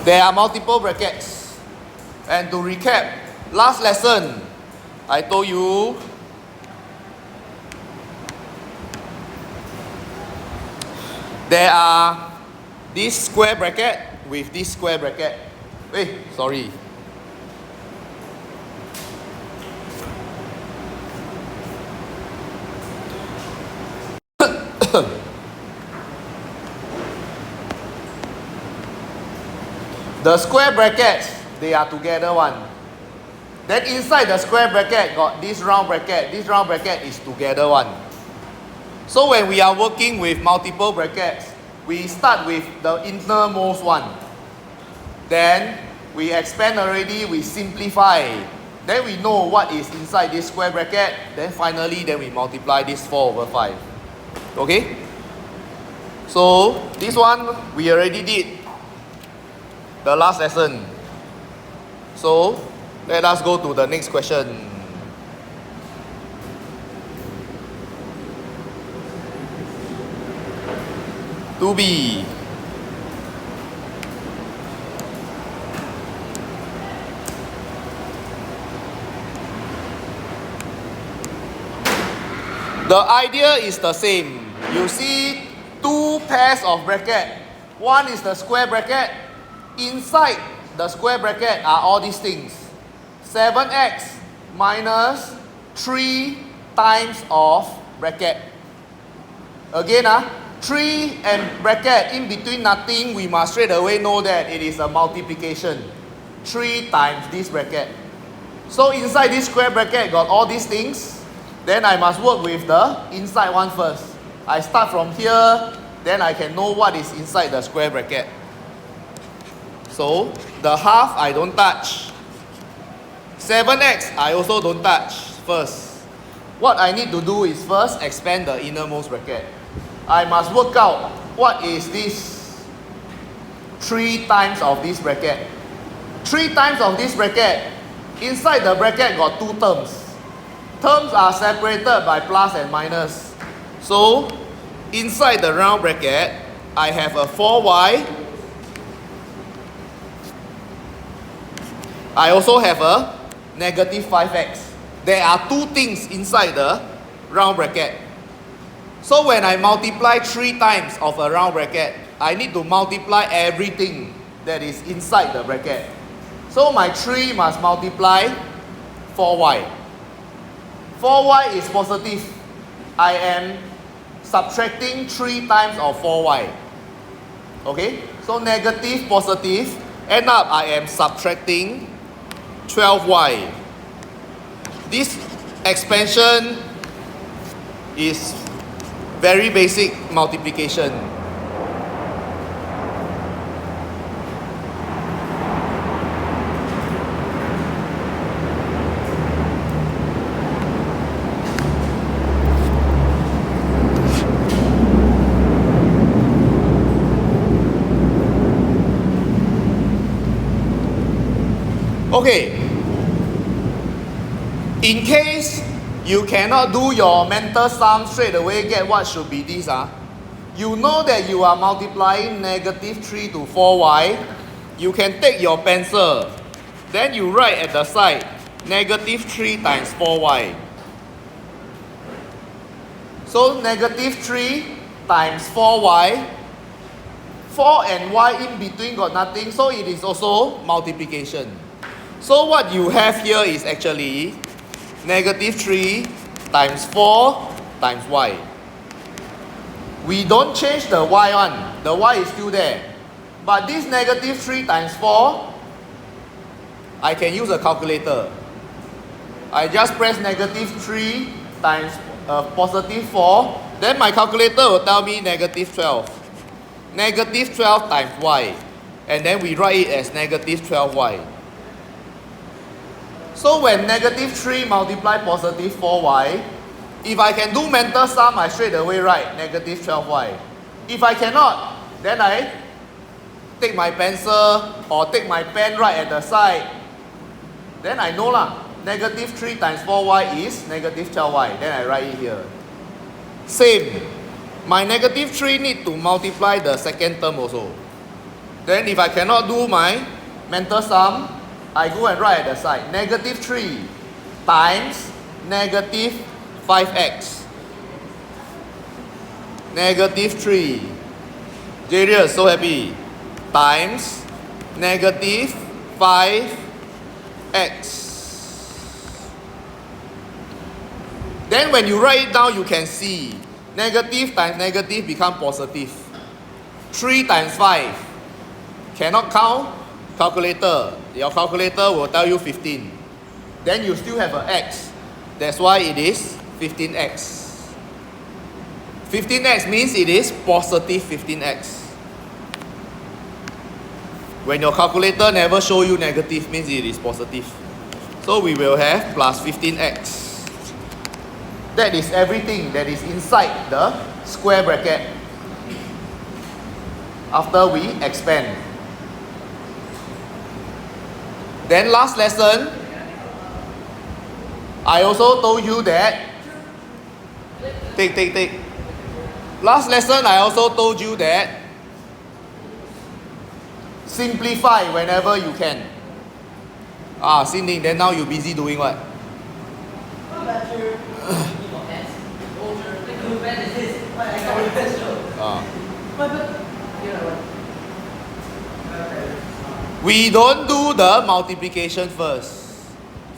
There are multiple brackets. And to recap, last lesson, I told you there are this square bracket with this square bracket. Wait, sorry. The square brackets, they are together one. Then inside the square bracket got this round bracket. This round bracket is together one. So when we are working with multiple brackets, we start with the innermost one. Then we expand already, we simplify. Then we know what is inside this square bracket. Then finally, then we multiply this 4 over 5. Okay? So this one we already did the last lesson. So let us go to the next question. To be. The idea is the same. You see two pairs of bracket. One is the square bracket. Inside the square bracket are all these things. 7x minus 3 times of bracket. Again, 3 and bracket in between nothing, we must straight away know that it is a multiplication. 3 times this bracket. So inside this square bracket got all these things. Then I must work with the inside one first. I start from here, then I can know what is inside the square bracket. So the half I don't touch. 7x I also don't touch first. What I need to do is first expand the innermost bracket. I must work out what is this 3 times of this bracket. 3 times of this bracket. Inside the bracket got 2 terms. Terms are separated by plus and minus. So inside the round bracket, I have a 4y. I also have a negative 5x. There are 2 things inside the round bracket. So when I multiply 3 times of a round bracket, I need to multiply everything that is inside the bracket. So my 3 must multiply 4y. 4y is positive. I am subtracting 3 times of 4y. Okay? So negative, positive. End up I am subtracting 12y. This expansion is very basic multiplication. Okay, in case you cannot do your mental sum straight away, get what should be this. You know that you are multiplying negative 3 to 4y. You can take your pencil, then you write at the side, negative 3 times 4y. So negative 3 times 4y. 4 and y in between got nothing, so it is also multiplication. So what you have here is actually negative 3 times 4 times y. We don't change the y one. The y is still there. But this negative 3 times 4, I can use a calculator. I just press negative 3 times positive 4. Then my calculator will tell me negative 12. Negative 12 times y. And then we write it as negative 12y. So when negative 3 multiply positive 4y, if I can do mental sum, I straight away write negative 12y. If I cannot, then I take my pencil or take my pen right at the side. Then I know lah, negative 3 times 4y is negative 12y. Then I write it here. Same. My negative 3 need to multiply the second term also. Then if I cannot do my mental sum, I go and write at the side. Negative 3 times negative 5x. Negative 3. Jarius, so happy. Times negative 5x. Then when you write it down, you can see negative times negative become positive. 3 times 5. Cannot count? Calculator. Your calculator will tell you 15. Then you still have an x. That's why it is 15x. 15x means it is positive 15x. When your calculator never show you negative, means it is positive. So we will have plus 15x. That is everything that is inside the square bracket after we expand. Then last lesson, I also told you that last lesson I also told you that simplify whenever you can. Sydney, then now you're busy doing what? We don't do the multiplication first.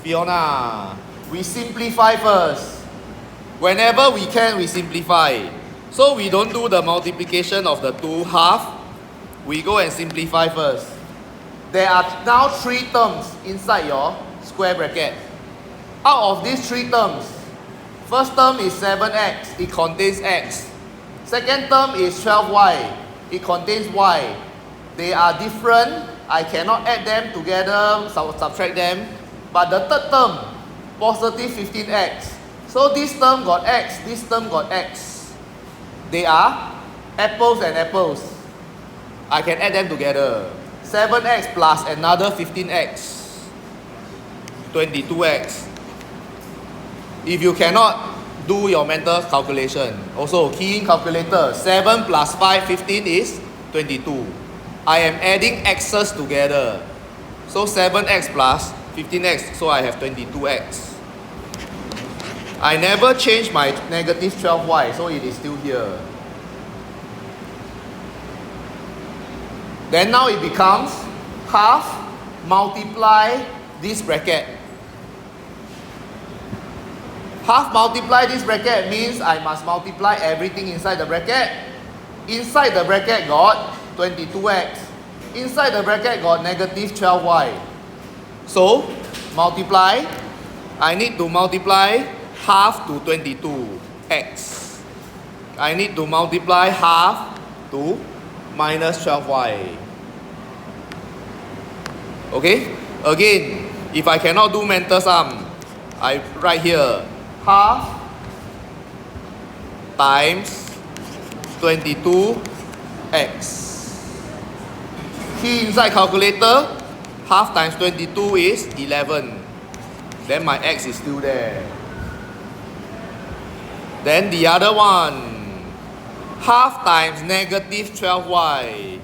Fiona, we simplify first. Whenever we can, we simplify. So we don't do the multiplication of the 2 half. We go and simplify first. There are now 3 terms inside your square bracket. Out of these 3 terms, first term is 7x, it contains x. Second term is 12y, it contains y. They are different, I cannot add them together, subtract them. But the third term, positive 15x. So this term got x, this term got x. They are apples and apples. I can add them together. 7x plus another 15x. 22x. If you cannot do your mental calculation, also key in calculator. 7 plus 5, 15 is 22. I am adding x's together. So 7x plus 15x, so I have 22x. I never changed my negative 12y, so it is still here. Then now it becomes half multiply this bracket. Half multiply this bracket means I must multiply everything inside the bracket. Inside the bracket got 22x. Inside the bracket got negative 12y. So, multiply. I need to multiply half to 22x. I need to multiply half to minus 12y. Okay? Again, if I cannot do mental sum, I write here half times 22x. Key inside calculator, half times 22 is 11. Then my x is still there. Then the other one, half times negative 12y.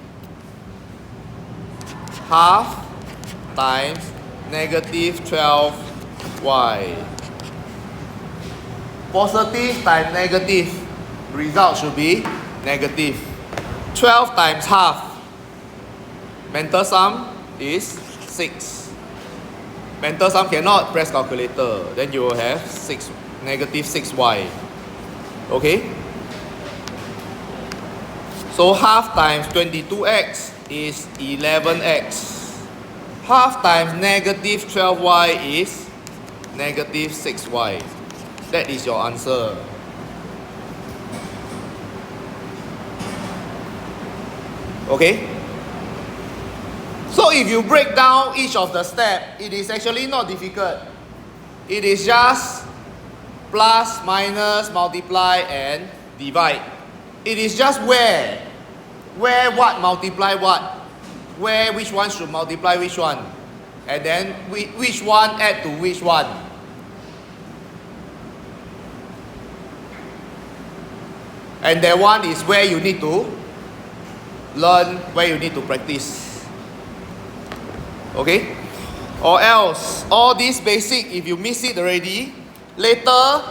Half times negative 12y. Positive times negative, result should be negative. 12 times half. Mental sum is 6. Mental sum cannot press calculator. Then you will have 6, negative 6y. Okay? So half times 22x is 11x. Half times negative 12y is negative 6y. That is your answer. Okay? So if you break down each of the steps, it is actually not difficult. It is just plus, minus, multiply, and divide. It is just where what multiply what. Where which one should multiply which one. And then which one add to which one. And that one is where you need to learn, where you need to practice. Okay? Or else, all these basic, if you miss it already, later,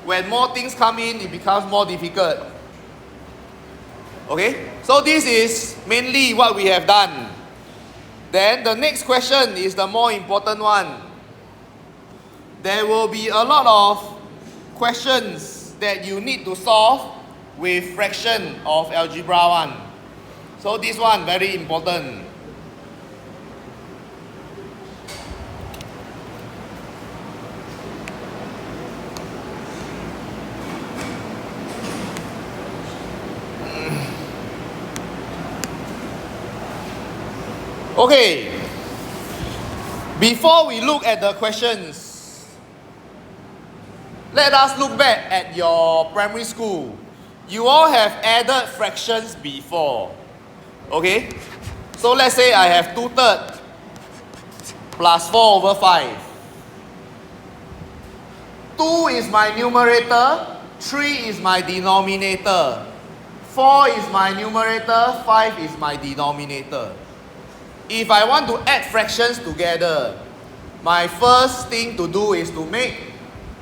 when more things come in, it becomes more difficult. Okay? So this is mainly what we have done. Then the next question is the more important one. There will be a lot of questions that you need to solve with fraction of algebra 1. So this one very important. Okay, before we look at the questions, let us look back at your primary school. You all have added fractions before. Okay, so let's say I have 2/3 plus 4/5. 2 is my numerator, 3 is my denominator. 4 is my numerator, 5 is my denominator. If I want to add fractions together, my first thing to do is to make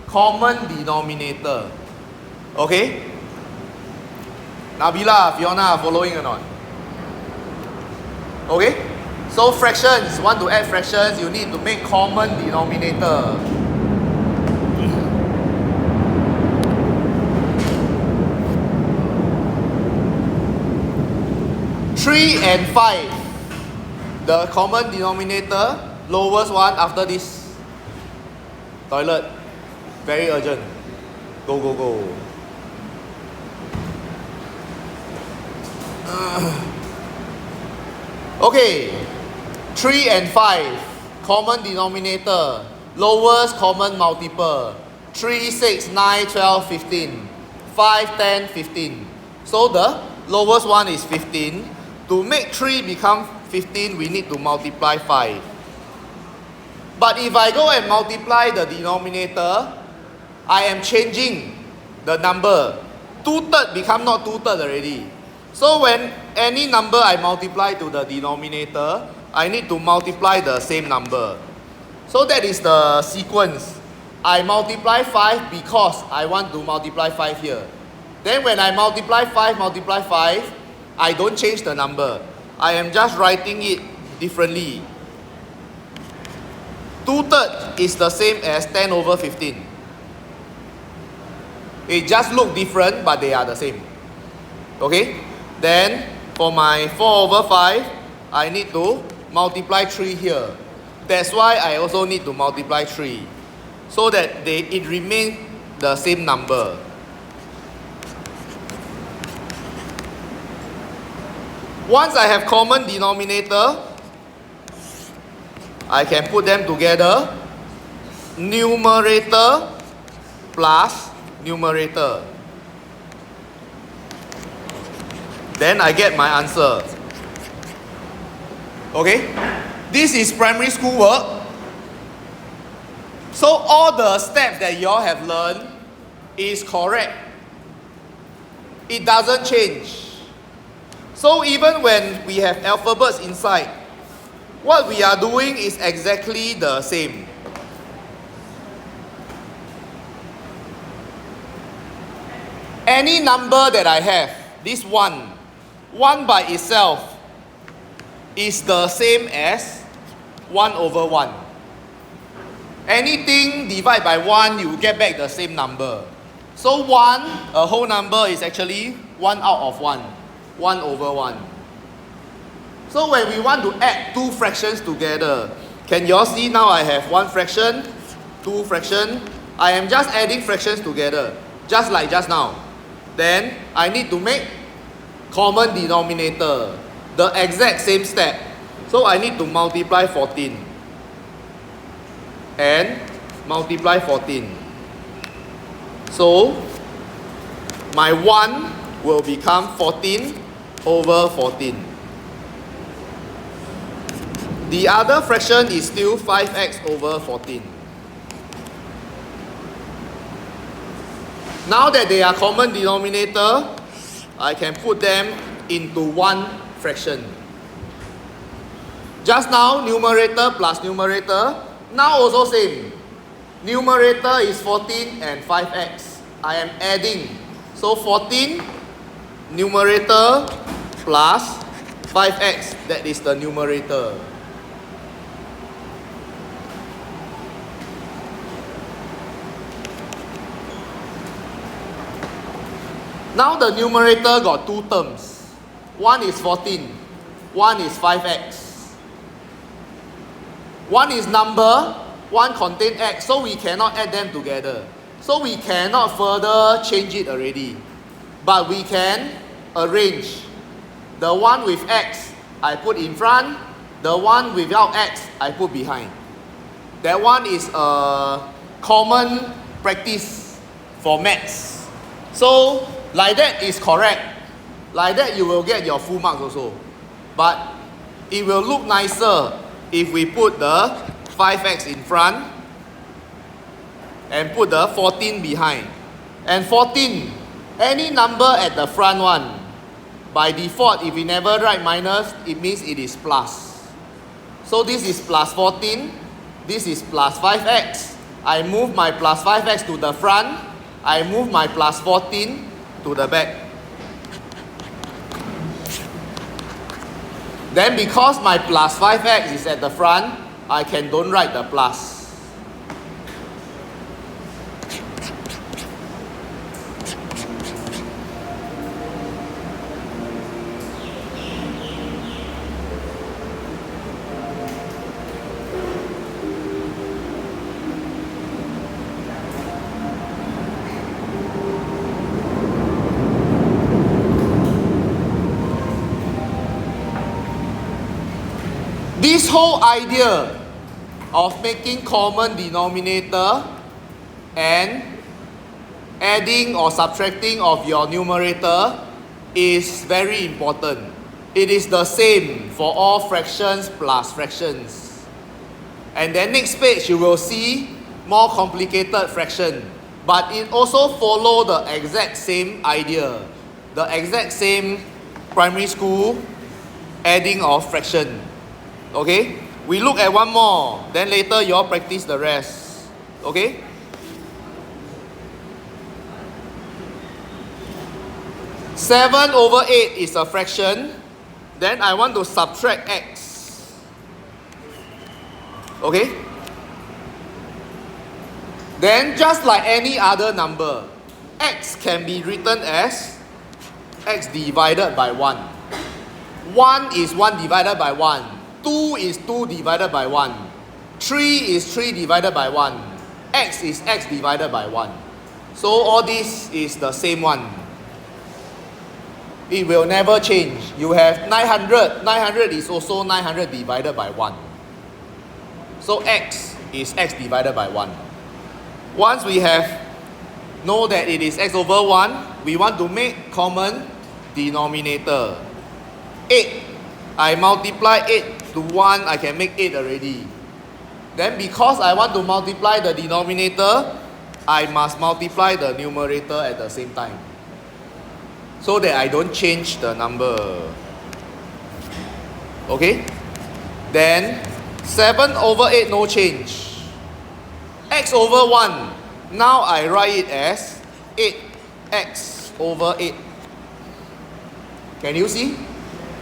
common denominator. Okay? Nabila, Fiona, following or not? Okay? So fractions, want to add fractions, you need to make common denominator. Three and 5. The common denominator, lowest one after this. Toilet. Very urgent. Go, go, go. Okay. 3 and 5. Common denominator. Lowest common multiple. 3, 6, 9, 12, 15. 5, 10, 15. So the lowest one is 15. To make 3 become 15, we need to multiply 5. But if I go and multiply the denominator, I am changing the number. 2/3 become not 2/3 already. So when any number I multiply to the denominator, I need to multiply the same number. So that is the sequence. I multiply 5 because I want to multiply 5 here. Then when I multiply 5, I don't change the number. I am just writing it differently. 2/3 is the same as 10/15. It just look different, but they are the same. Okay? Then for my 4/5, I need to multiply 3 here. That's why I also need to multiply 3. So that it remains the same number. Once I have common denominator, I can put them together. Numerator plus numerator. Then I get my answer. Okay? This is primary school work. So all the steps that you all have learned is correct. It doesn't change. So even when we have alphabets inside, what we are doing is exactly the same. Any number that I have, this 1 by itself is the same as 1/1. Anything divided by 1, you get back the same number. So 1, a whole number, is actually 1 out of 1. 1/1. So when we want to add two fractions together, can you all see now I have one fraction, two fraction. I am just adding fractions together, just like just now. Then I need to make common denominator, the exact same step. So I need to multiply 14 and multiply 14. So my 1 will become 14/14. The other fraction is still 5x/14. Now that they are common denominator, I can put them into one fraction. Just now, numerator plus numerator. Now also same. Numerator is 14 and 5x. I am adding. So 14 numerator plus 5x. That is the numerator. Now the numerator got two terms. One is 14. One is 5x. One is number, one contains x, so we cannot add them together. So we cannot further change it already. But we can arrange. The one with x, I put in front. The one without x, I put behind. That one is a common practice for maths. So, like that is correct. Like that you will get your full marks also. But it will look nicer if we put the 5x in front and put the 14 behind. And 14, any number at the front one, by default, if we never write minus, it means it is plus. So this is plus 14, this is plus 5x. I move my plus 5x to the front, I move my plus 14 to the back. Then because my plus 5x is at the front, I can don't write the plus. This whole idea of making common denominator and adding or subtracting of your numerator is very important. It is the same for all fractions plus fractions. And then next page you will see more complicated fraction. But it also follow the exact same idea. The exact same primary school adding of fraction. Okay? We look at one more. Then later you all practice the rest. Okay? Seven over 8 is a fraction. Then I want to subtract x. Okay? Then just like any other number, x can be written as x divided by 1. 1 is 1 divided by 1. 2 is 2 divided by 1. 3 is 3 divided by 1. X is x divided by 1. So all this is the same one. It will never change. You have 900. 900 is also 900 divided by 1. So x is x divided by 1. Once we have know that it is x over 1, we want to make common denominator. 8. I multiply 8 to 1, I can make 8 already. Then because I want to multiply the denominator, I must multiply the numerator at the same time, so that I don't change the number. Okay? Then 7 over 8 no change. X over 1. Now I write it as 8x over 8. Can you see?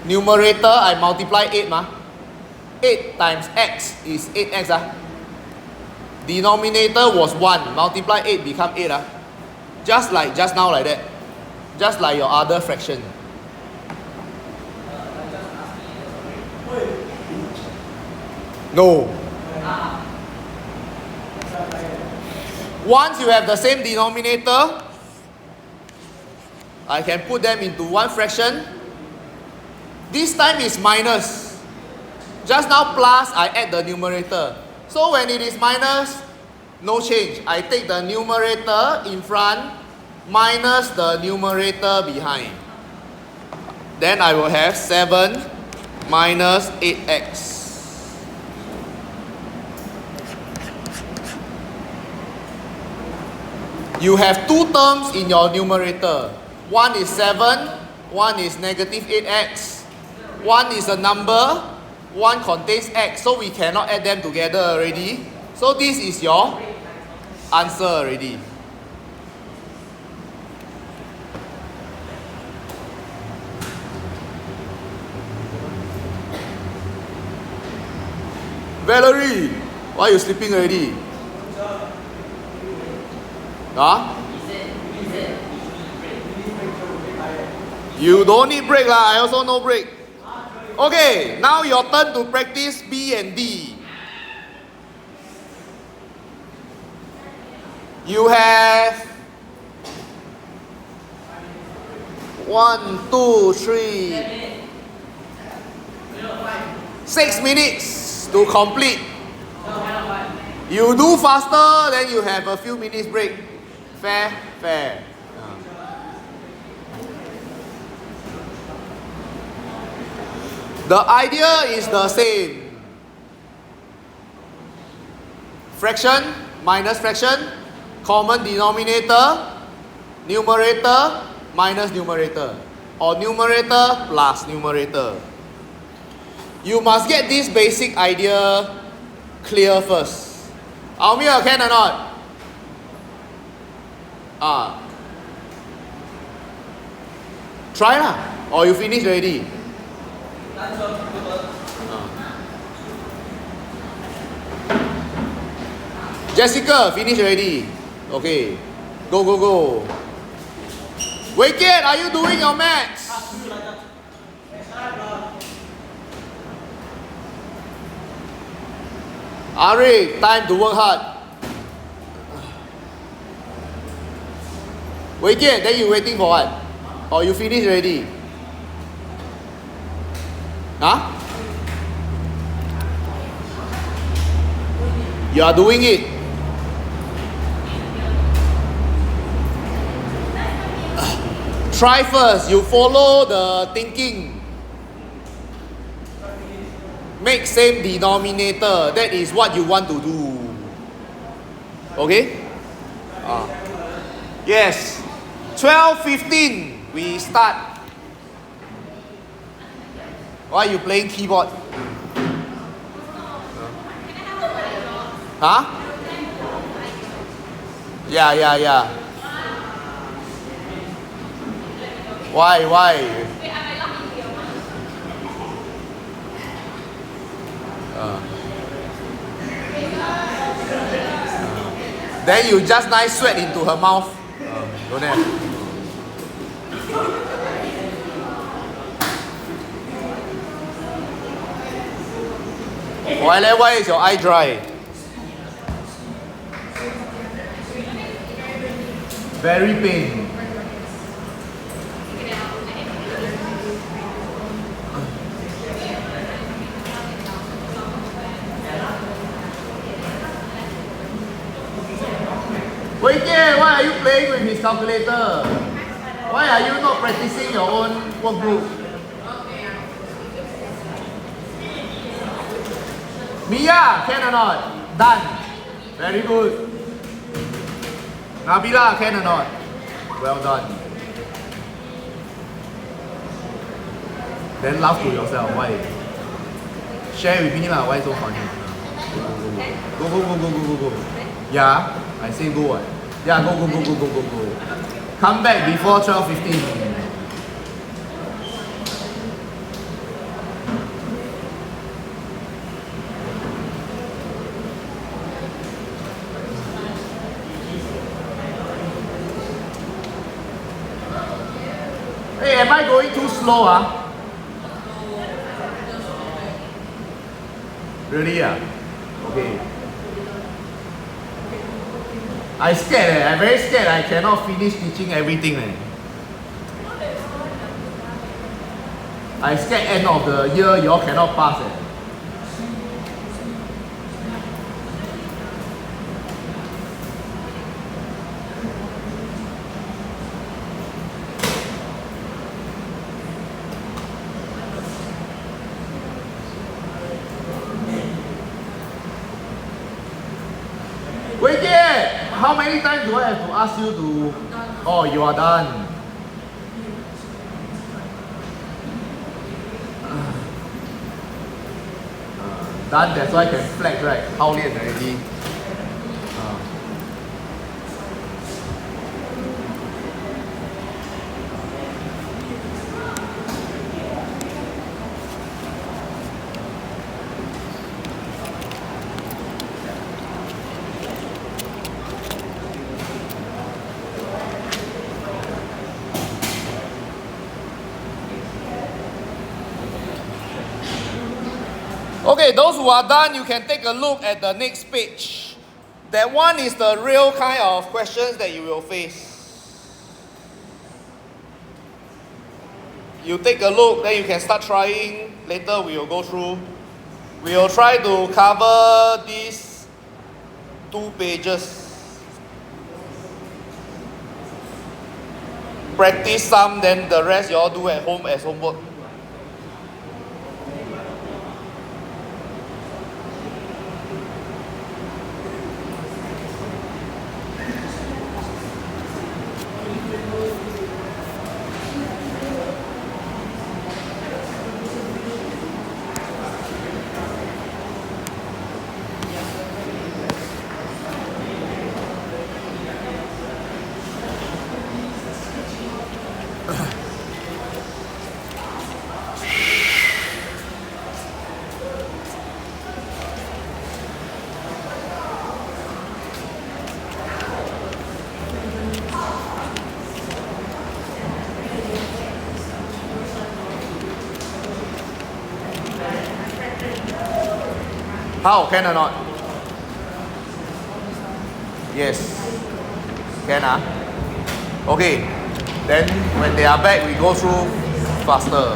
Numerator I multiply 8 ma. 8 times x is 8x Denominator was 1. Multiply 8 become 8 Just like just now like that. Just like your other fraction. No. Once you have the same denominator, I can put them into one fraction. This time is minus. Just now plus, I add the numerator. So when it is minus, no change. I take the numerator in front, minus the numerator behind. Then I will have 7 minus 8x. You have two terms in your numerator. One is 7, 1 is negative 8x. 1 is a number, 1 contains x, so we cannot add them together already. So this is your answer already. Valerie, why are you sleeping already? Huh? You don't need break lah, I also no break. Okay, now your turn to practice B and D. You have 1, 2, 3, 6 minutes to complete. You do faster, then you have a few minutes break. Fair? Fair. The idea is the same. Fraction minus fraction, common denominator, numerator minus numerator, or numerator plus numerator. You must get this basic idea clear first. Almir, can or not? Try lah, or you finish already. Jessica, finish already. Okay. Go, go, go. Wei Kian, are you doing your maths? Ari, time to work hard. Wei Kian, then you waiting for what? Or you finish already? Huh? You are doing it. Try first, you follow the thinking. Make same denominator. That is what you want to do. Okay? Yes. 12:15 we start. Why are you playing keyboard? Huh? Yeah. Why? Then you just nice sweat into her mouth. Don't have. Why is your eye dry? Very pain. Wei Kian, why are you playing with his calculator? Why are you not practicing your own workbook? Mia, can or not? Done. Very good. Nabila, can or not? Well done. Then laugh to yourself. Why? Share with me lah. Why so funny? Go. Yeah, I say go. Yeah, go. Come back before 12:15. Hey, am I going too slow? Really? Okay. I scared. I'm very scared. I cannot finish teaching everything. I scared end of the year you all cannot pass. Wait here! How many times do I have to ask you to... Oh, you are done. Done, that's why can flex, right? How late already? Okay, those who are done, you can take a look at the next page. That one is the real kind of questions that you will face. You take a look, then you can start trying. Later we will go through. We will try to cover these 2 pages. Practice some, then the rest you all do at home as homework. How? Can or not? Yes. Can Okay. Then when they are back, we go through faster.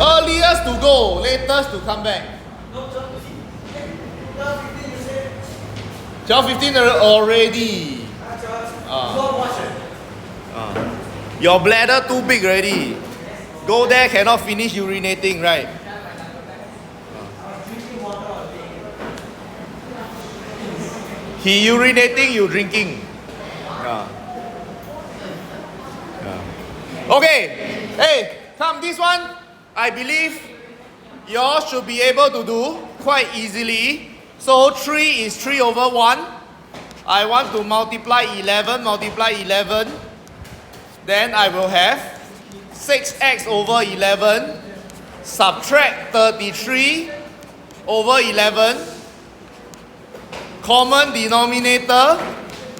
Earliest to go, latest to come back. 12:15 already. Your bladder too big already. Go there cannot finish urinating, right? He urinating, you drinking. Okay, hey, come this one. I believe you all should be able to do quite easily. So 3 is 3 over 1. I want to multiply 11, Then I will have 6x over 11, subtract 33 over 11, common denominator,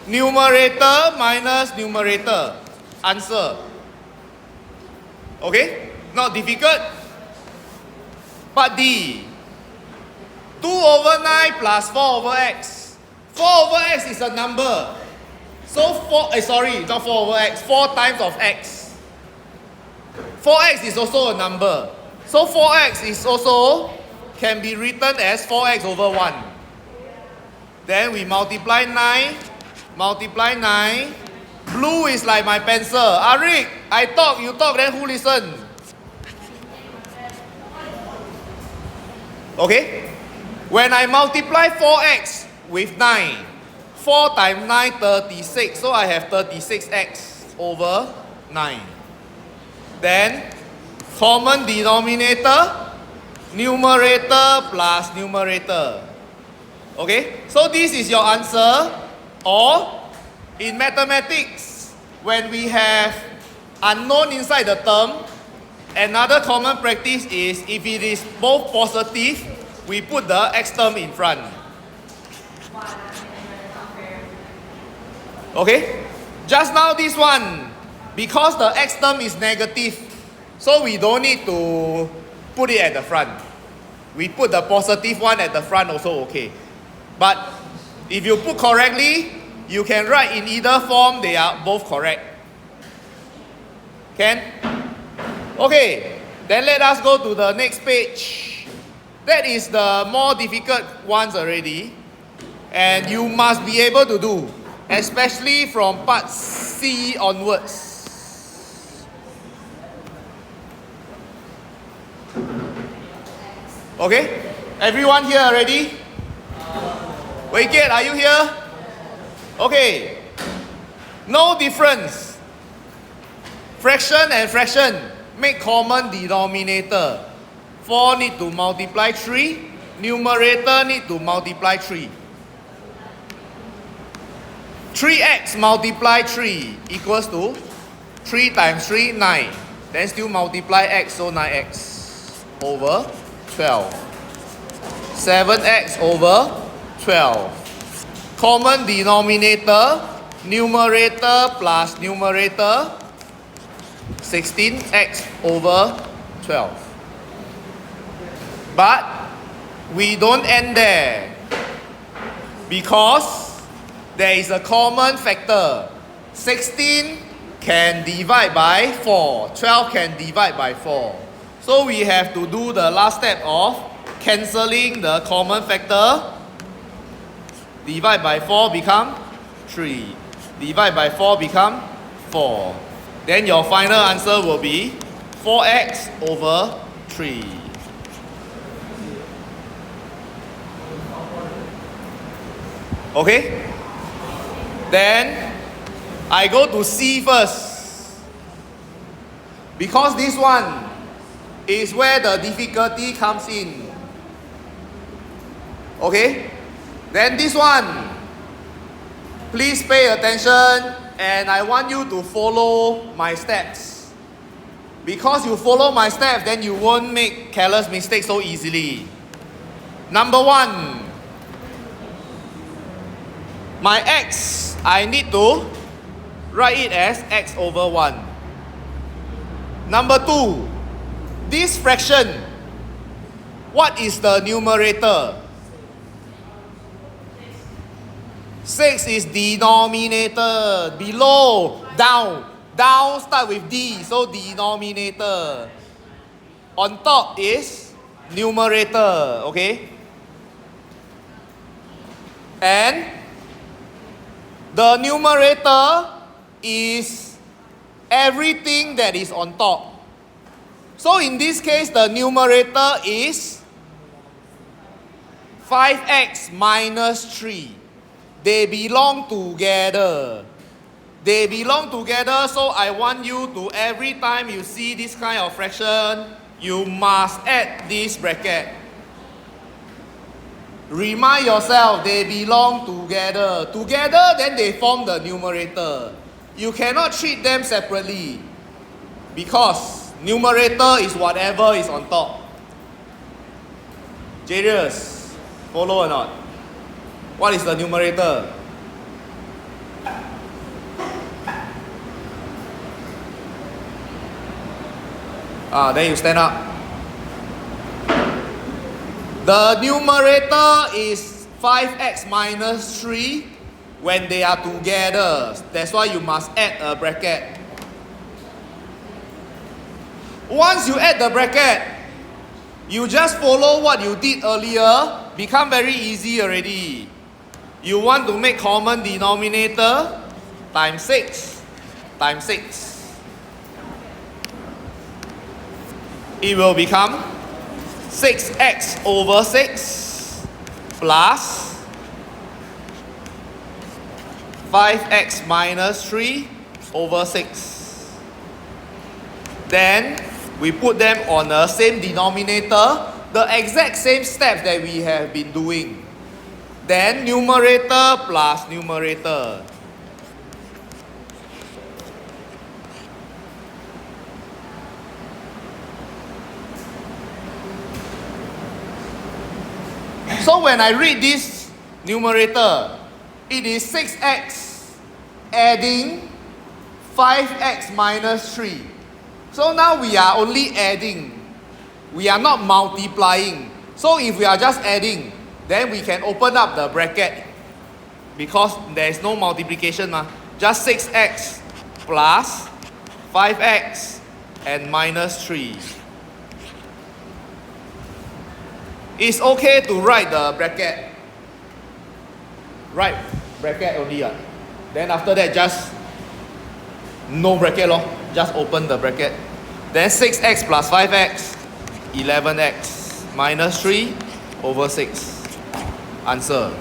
numerator minus numerator, answer. Okay, not difficult. Part D, 2 over 9 plus 4 over x. 4 over x is a number. So 4, not 4 over x, 4 times of x. 4x is also a number. So 4x is also can be written as 4x over 1. Then we multiply 9. Blue is like my pencil. Arik, I talk, you talk, then who listen? Okay? When I multiply 4x with 9, 4 times 9, 36. So I have 36x over 9. Then, common denominator, numerator plus numerator. Okay? So this is your answer. Or, in mathematics, when we have unknown inside the term, another common practice is if it is both positive, we put the x term in front. Okay? Just now this one, because the x term is negative, so we don't need to put it at the front. We put the positive one at the front also okay. But if you put correctly, you can write in either form, they are both correct. Can? Okay, then let us go to the next page. That is the more difficult ones already. And you must be able to do, especially from part C onwards. Okay? Everyone here already? Wei Kiat, are you here? Okay. No difference. Fraction and fraction. make common denominator. 4 need to multiply 3. Numerator need to multiply 3. 3x multiply 3 equals to 3 times 3, 9. Then still multiply x, so 9x over 12. 7x over 12. Common denominator, numerator plus numerator, 16x over 12. But we don't end there, because there is a common factor. 16 can divide by 4, 12 can divide by 4. So we have to do the last step of cancelling the common factor. Divide by 4 become 3. Divide by 4 become 4. Then your final answer will be 4x over 3. Okay? Then I go to C first, because this one is where the difficulty comes in. Okay? Then this one, please pay attention, and I want you to follow my steps. Because you follow my steps, then you won't make careless mistakes so easily. Number 1, my x, I need to write it as x over 1. Number 2, this fraction, what is the numerator? 6 is denominator. Below, down. Down start with D, so denominator. On top is numerator, okay? And the numerator is everything that is on top. So in this case, the numerator is 5x minus 3. They belong together. They belong together, so I want you to, every time you see this kind of fraction, you must add this bracket. Remind yourself, they belong together. Together, then they form the numerator. You cannot treat them separately, because numerator is whatever is on top. Jarius, follow or not? What is the numerator? Then you stand up. The numerator is 5x minus 3 when they are together. That's why you must add a bracket. Once you add the bracket, you just follow what you did earlier. Become very easy already. You want to make common denominator, times 6 times 6. It will become 6x over 6 plus 5x minus 3 over 6. Then we put them on the same denominator, the exact same steps that we have been doing. Then numerator plus numerator. So when I read this numerator, it is 6x adding 5x minus 3. So now we are only adding. We are not multiplying. So if we are just adding, then we can open up the bracket, because there is no multiplication. Just 6x plus 5x and minus 3. It's okay to write the bracket. Write bracket only. Then after that, just no bracket. Just open the bracket. Then 6x plus 5x, 11x minus 3 over 6. Answer.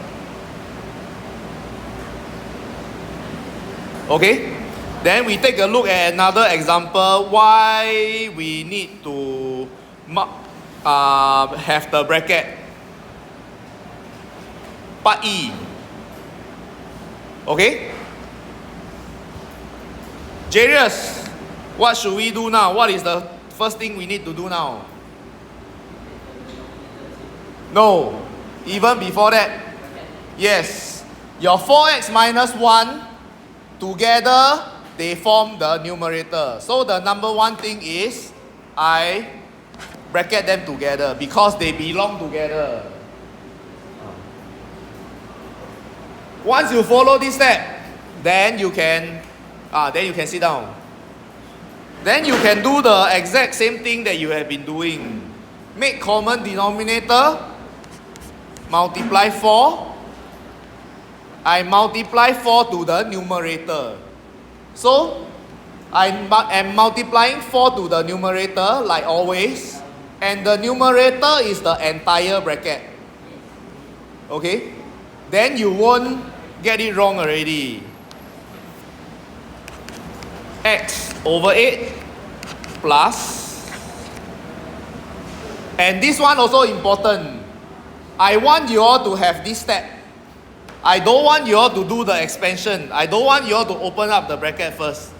Okay? Then we take a look at another example why we need to have the bracket. Part E. Okay? Jarius, what should we do now? What is the first thing we need to do now? No. Even before that? Yes. Your 4x minus 1 together, they form the numerator. So the number one thing is I bracket them together because they belong together. Once you follow this step, then you can sit down. Then you can do the exact same thing that you have been doing. Make common denominator, multiply 4. I multiply 4 to the numerator. So, I am multiplying 4 to the numerator like always. And the numerator is the entire bracket. Okay? Then you won't get it wrong already. X over 8 plus. And this one also important. I want you all to have this step. I don't want you all to do the expansion. I don't want you all to open up the bracket first.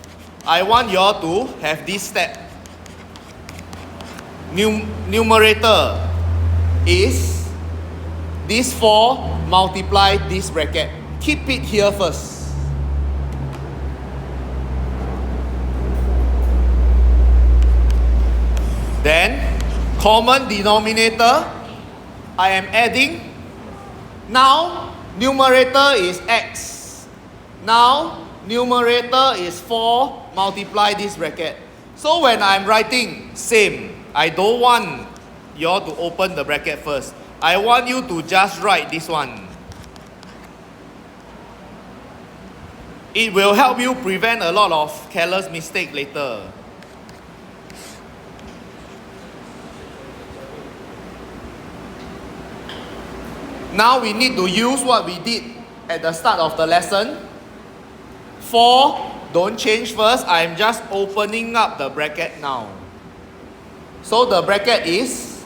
I want you all to have this step. Numerator is this 4 multiply this bracket. Keep it here first. Then, common denominator, I am adding. Now, numerator is x. Now, numerator is 4 multiply this bracket. So when I'm writing, same. I don't want you all to open the bracket first. I want you to just write this one. It will help you prevent a lot of careless mistake later. Now we need to use what we did at the start of the lesson. 4, don't change first. I'm just opening up the bracket now. So the bracket is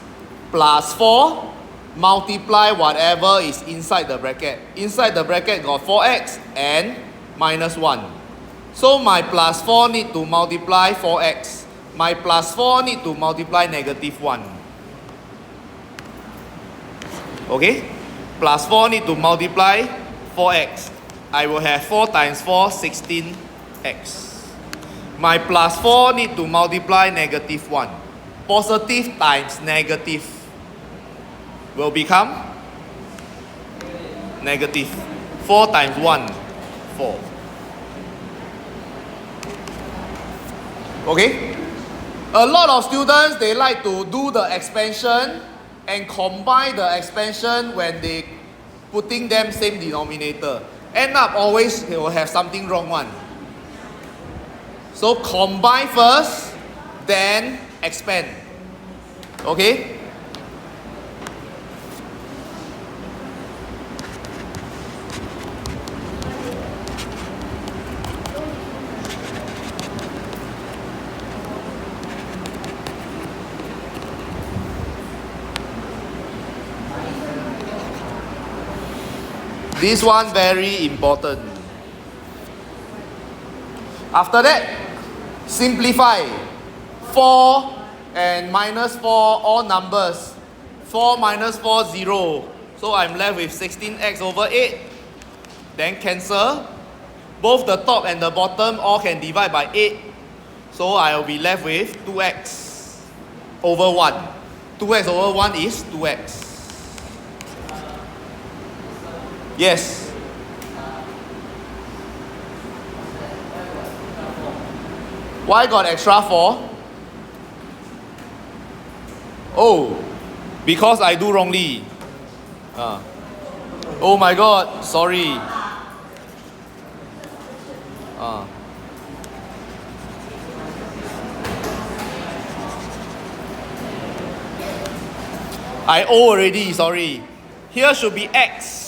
plus 4 multiply whatever is inside the bracket. Inside the bracket got 4x and minus 1. So my plus 4 need to multiply 4x. My plus 4 need to multiply negative 1. Okay? Plus 4 need to multiply 4x. I will have 4 times 4, 16x. My plus 4 need to multiply negative 1. Positive times negative will become negative. 4 times 1, 4. Okay? A lot of students, they like to do the expansion and combine the expansion when they putting them same denominator. End up always they will have something wrong one. So combine first, then expand. Okay? This one very important. After that, simplify. 4 and minus 4, all numbers. 4 minus 4, 0. So I'm left with 16x over 8. Then cancel. Both the top and the bottom all can divide by 8. So I will be left with 2x over 1. 2x over 1 is 2x. Yes. Why got extra 4? Oh, because I do wrongly. Oh my God, sorry. I owe already, sorry. Here should be x.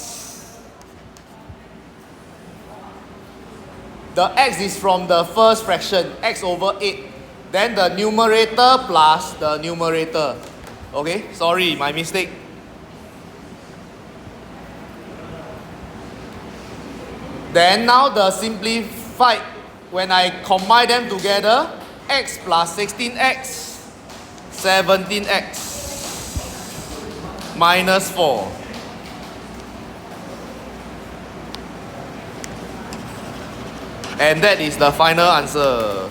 the x is from the first fraction, x over 8. Then the numerator plus the numerator. Okay, sorry, my mistake. Then now the simplified, when I combine them together, x plus 16x, 17x, minus 4. And that is the final answer.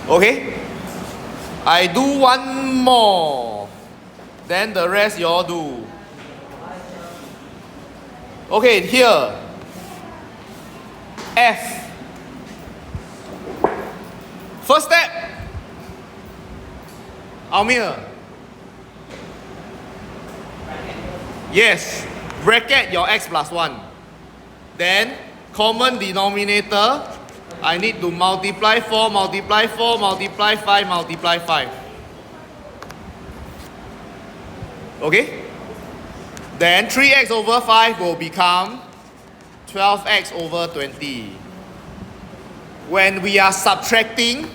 Okay? I do one more. Then the rest you all do. Okay, here. F. First step. Almir. Yes. Bracket your x plus 1. Then, common denominator. I need to multiply 4, multiply 4, multiply 5, multiply 5. Okay? Then 3x over 5 will become 12x over 20. When we are subtracting,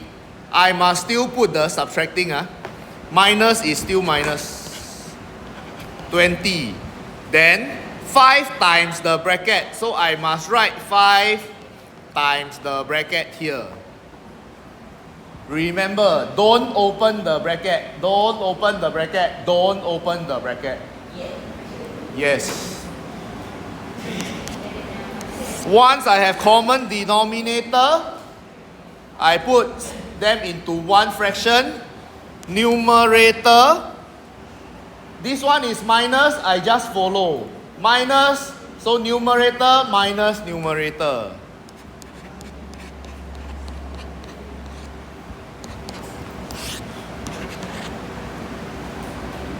I must still put the subtracting. Minus is still minus 20. Then 5 times the bracket. So I must write 5 times the bracket here. Remember, don't open the bracket. Don't open the bracket. Don't open the bracket. Yes. Once I have common denominator, I put them into one fraction. Numerator. This one is minus, I just follow. Minus, so numerator minus numerator.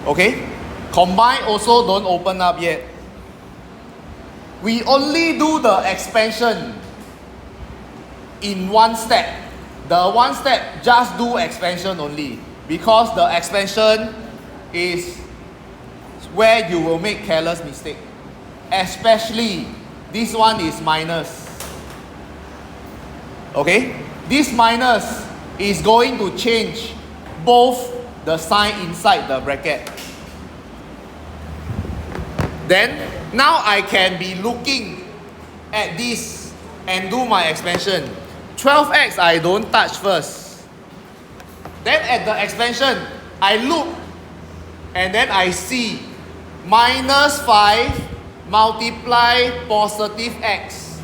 Okay? Combine also don't open up yet. We only do the expansion in one step. The one step, just do expansion only. Because the expansion is where you will make careless mistake. Especially, this one is minus. Okay? This minus is going to change both the sign inside the bracket. Then, now I can be looking at this and do my expansion. 12x I don't touch first. Then at the expansion, I look and then I see minus 5 multiply positive x.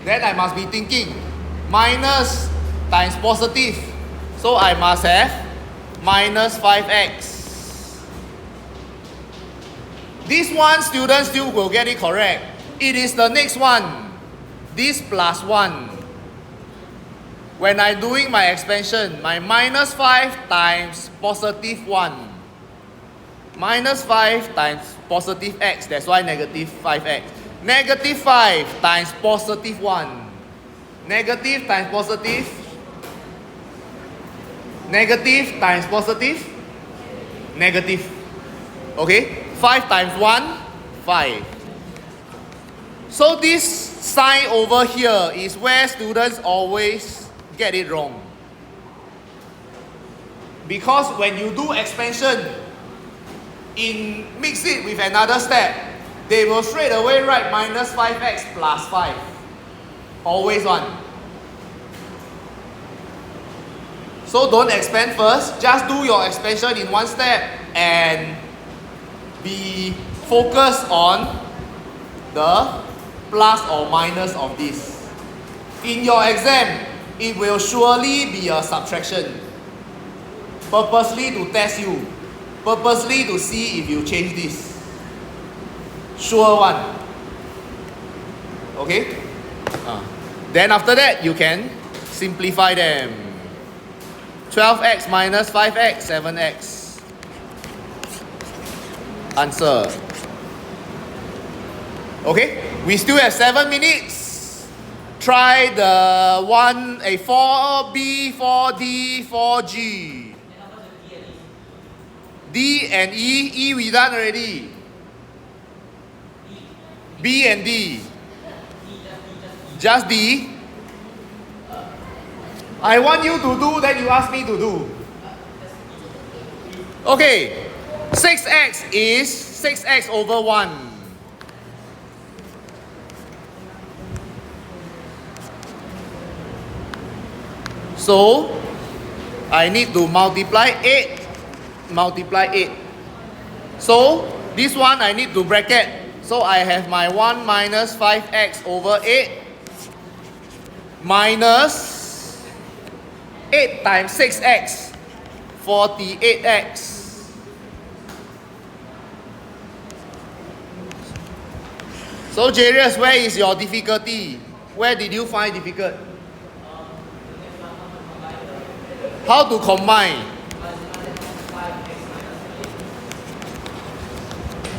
Then I must be thinking minus times positive. So I must have minus 5x. This one, students still will get it correct. It is the next one. This plus 1. When I'm doing my expansion, my minus 5 times positive 1. Minus 5 times positive x, that's why negative 5x. Negative 5 times positive 1. Negative times positive. Negative times positive. Negative. Okay? 5 times 1, 5. So this sign over here is where students always get it wrong. Because when you do expansion, mix it with another step, they will straight away write minus 5x plus 5. Always one. So don't expand first, just do your expansion in one step and be focused on the plus or minus of this. In your exam, it will surely be a subtraction. Purposely to test you. Purposely to see if you change this. Sure one. Okay? Then after that, you can simplify them. 12x minus 5x, 7x. Answer. Okay, we still have 7 minutes. Try the 4B, 4D, 4G. D and E we done already. B and D. Just D. I want you to do, then you ask me to do. Okay. 6x is 6x over 1. So, I need to multiply 8. Multiply 8. So, this one I need to bracket. So, I have my 1 minus 5x over 8 minus 8 times 6x, 48x. So, Jarius, where is your difficulty? Where did you find difficult? How to combine?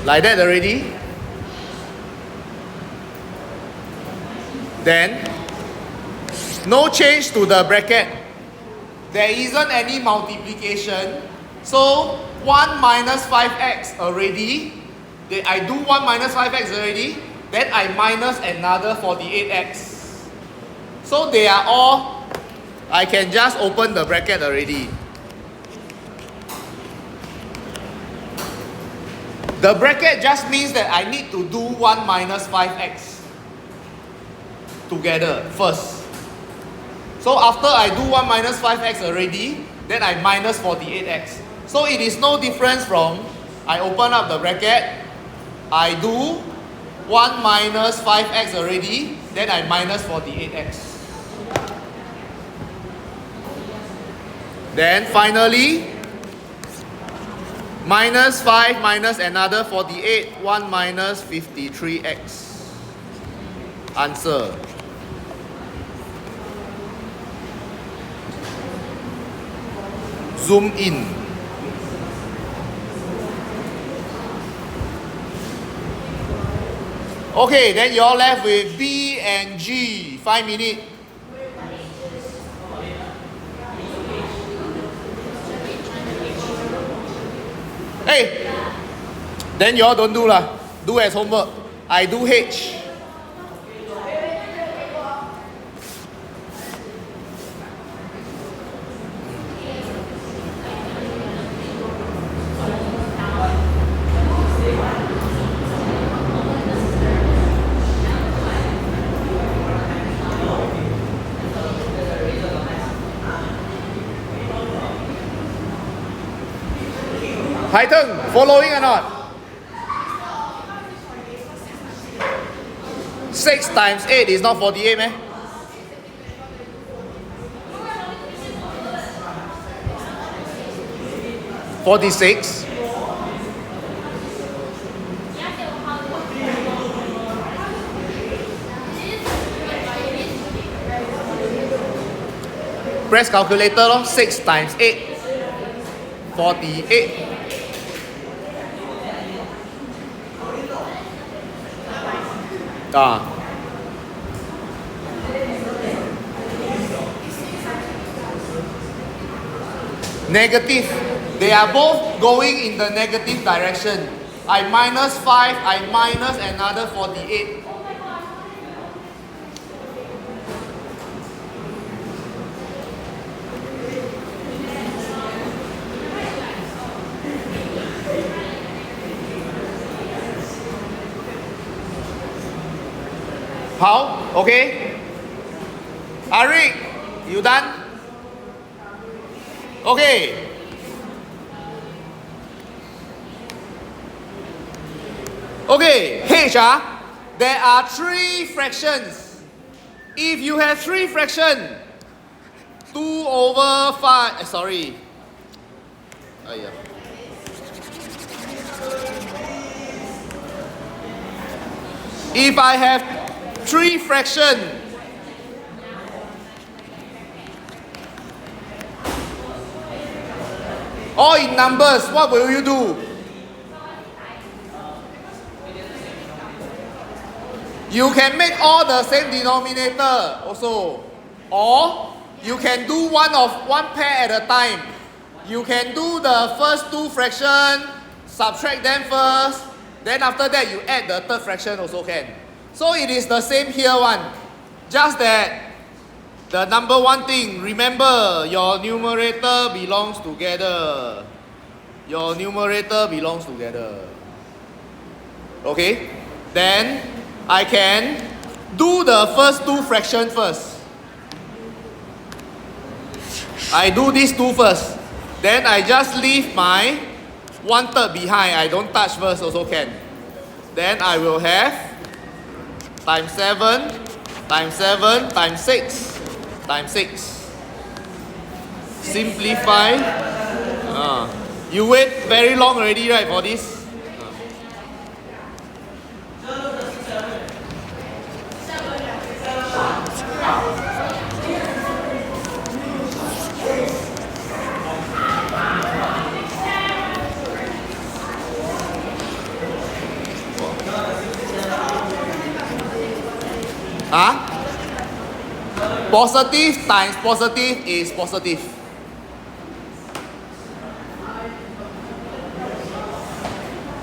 Like that already? Then, no change to the bracket. There isn't any multiplication. So, 1 minus 5x already. I do 1 minus 5x already. Then I minus another 48x. So, they are all, I can just open the bracket already. The bracket just means that I need to do 1 minus 5x together first. So after I do 1 minus 5x already, then I minus 48x. So it is no difference from I open up the bracket, I do 1 minus 5x already, then I minus 48x. Then finally, minus 5 minus another 48, 1 minus 53x. Answer. Zoom in. Okay, then you're left with B and G. 5 minutes. Hey, then you all don't do lah. Do as homework. I do H. Python, following or not? 6 times 8 is not 48, meh? $46. Press calculator, 6 times 8. 48. Negative. They are both going in the negative direction. I minus 5, I minus another 48. How? Okay? Arik, you done? Okay. Okay, H, there are 3 fractions. If you have 3 fractions, 2 over 5, sorry. If I have 3 fractions, all in numbers, what will you do? You can make all the same denominator also. Or you can do one pair at a time. You can do the first 2 fractions, subtract them first, Then after that, you add the third fraction also can. So it is the same here one. Just that the number one thing, remember your numerator belongs together. Your numerator belongs together. Okay? Then I can do the first two fractions first. I do these two first. Then I just leave my 1/3 behind. I don't touch first also can. Then I will have times 7 times 7 times 6 times 6. Simplify. You wait very long already, right, for this? Positive times positive is positive.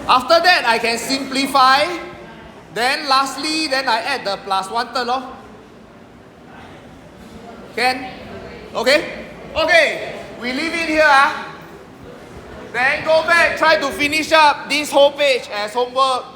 After that, I can simplify. Then lastly, then I add the plus 1/3 lor. Can? Okay? Okay, we leave it here. Then go back, try to finish up this whole page as homework.